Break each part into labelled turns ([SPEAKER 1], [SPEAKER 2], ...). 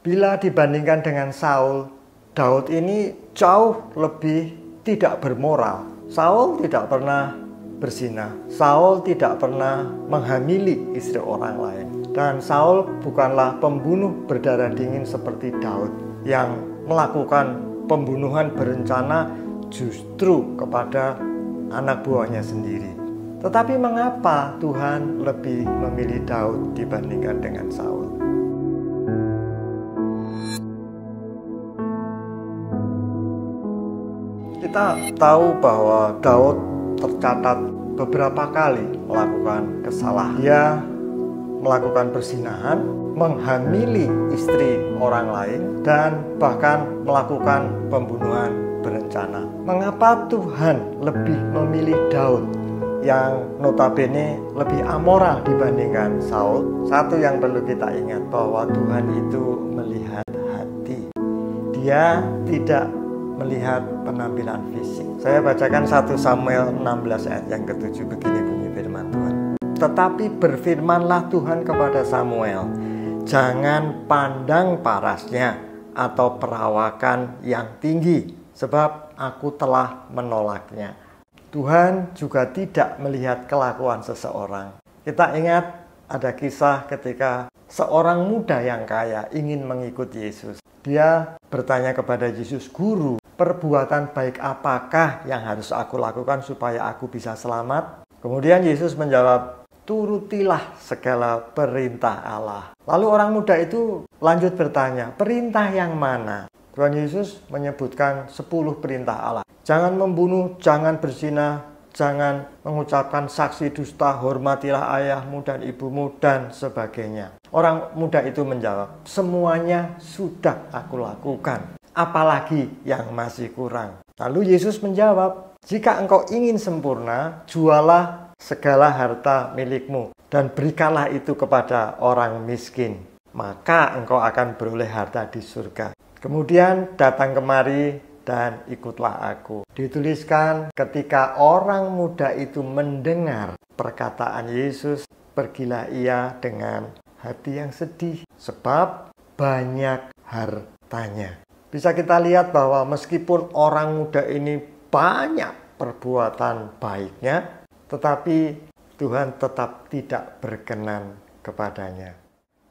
[SPEAKER 1] Bila dibandingkan dengan Saul, Daud ini jauh lebih tidak bermoral. Saul tidak pernah berzina. Saul tidak pernah menghamili istri orang lain. Dan Saul bukanlah pembunuh berdarah dingin seperti Daud yang melakukan pembunuhan berencana justru kepada anak buahnya sendiri. Tetapi mengapa Tuhan lebih memilih Daud dibandingkan dengan Saul? Kita tahu bahwa Daud tercatat beberapa kali melakukan kesalahan. Dia melakukan perzinahan, menghamili istri orang lain, dan bahkan melakukan pembunuhan berencana. Mengapa Tuhan lebih memilih Daud yang notabene lebih amoral dibandingkan Saul? Satu yang perlu kita ingat bahwa Tuhan itu melihat hati. Dia tidak melihat penampilan fisik. Saya bacakan 1 Samuel 16 ayat yang ke-7, begini bunyi firman Tuhan. Tetapi berfirmanlah Tuhan kepada Samuel, jangan pandang parasnya atau perawakan yang tinggi, sebab aku telah menolaknya. Tuhan juga tidak melihat kelakuan seseorang. Kita ingat ada kisah ketika seorang muda yang kaya ingin mengikut Yesus. Dia bertanya kepada Yesus, "Guru, perbuatan baik apakah yang harus aku lakukan supaya aku bisa selamat?" Kemudian Yesus menjawab, "Turutilah segala perintah Allah." Lalu orang muda itu lanjut bertanya, "Perintah yang mana?" Tuhan Yesus menyebutkan 10 perintah Allah. Jangan membunuh, jangan berzina, jangan mengucapkan saksi dusta, hormatilah ayahmu dan ibumu, dan sebagainya. Orang muda itu menjawab, "Semuanya sudah aku lakukan. Apalagi yang masih kurang?" Lalu Yesus menjawab, "Jika engkau ingin sempurna, jualah segala harta milikmu dan berikanlah itu kepada orang miskin. Maka engkau akan beroleh harta di surga. Kemudian datang kemari dan ikutlah aku." Dituliskan ketika orang muda itu mendengar perkataan Yesus, pergilah ia dengan hati yang sedih sebab banyak hartanya. Bisa kita lihat bahwa meskipun orang muda ini banyak perbuatan baiknya, tetapi Tuhan tetap tidak berkenan kepadanya.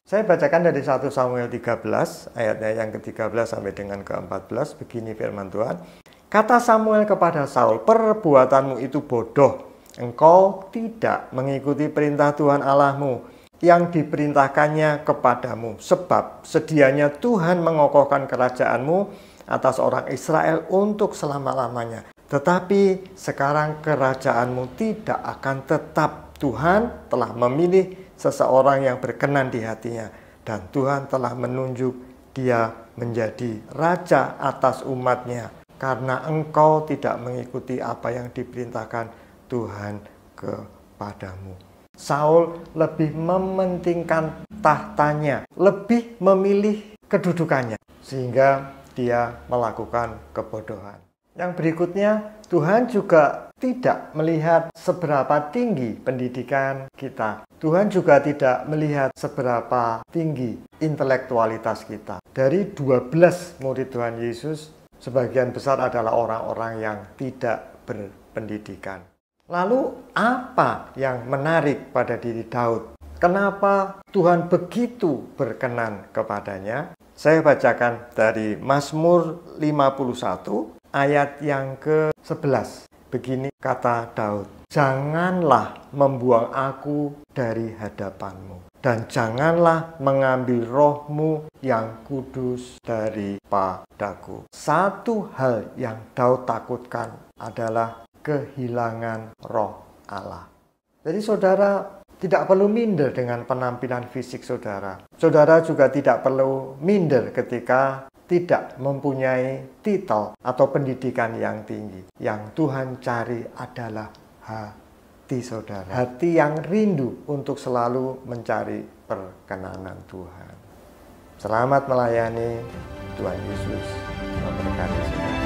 [SPEAKER 1] Saya bacakan dari 1 Samuel 13, ayatnya yang ke-13 sampai dengan ke-14, begini firman Tuhan. Kata Samuel kepada Saul, "Perbuatanmu itu bodoh. Engkau tidak mengikuti perintah Tuhan Allahmu yang diperintahkannya kepadamu. Sebab sedianya Tuhan mengokohkan kerajaanmu atas orang Israel untuk selama-lamanya. Tetapi sekarang kerajaanmu tidak akan tetap. Tuhan telah memilih seseorang yang berkenan di hatinya, dan Tuhan telah menunjuk dia menjadi raja atas umatnya, karena engkau tidak mengikuti apa yang diperintahkan Tuhan kepadamu." Saul lebih mementingkan tahtanya, lebih memilih kedudukannya, sehingga dia melakukan kebodohan. Yang berikutnya, Tuhan juga tidak melihat seberapa tinggi pendidikan kita. Tuhan juga tidak melihat seberapa tinggi intelektualitas kita. Dari 12 murid Tuhan Yesus, sebagian besar adalah orang-orang yang tidak berpendidikan. Lalu apa yang menarik pada diri Daud? Kenapa Tuhan begitu berkenan kepadanya? Saya bacakan dari Mazmur 51 ayat yang ke-11. Begini kata Daud, "Janganlah membuang aku dari hadapanmu, dan janganlah mengambil rohmu yang kudus daripadaku." Satu hal yang Daud takutkan adalah kehilangan roh Allah. Jadi saudara tidak perlu minder dengan penampilan fisik saudara. Saudara juga tidak perlu minder ketika tidak mempunyai titel atau pendidikan yang tinggi. Yang Tuhan cari adalah hati saudara. Hati yang rindu untuk selalu mencari perkenanan Tuhan. Selamat melayani. Tuhan Yesus memberkati saudara.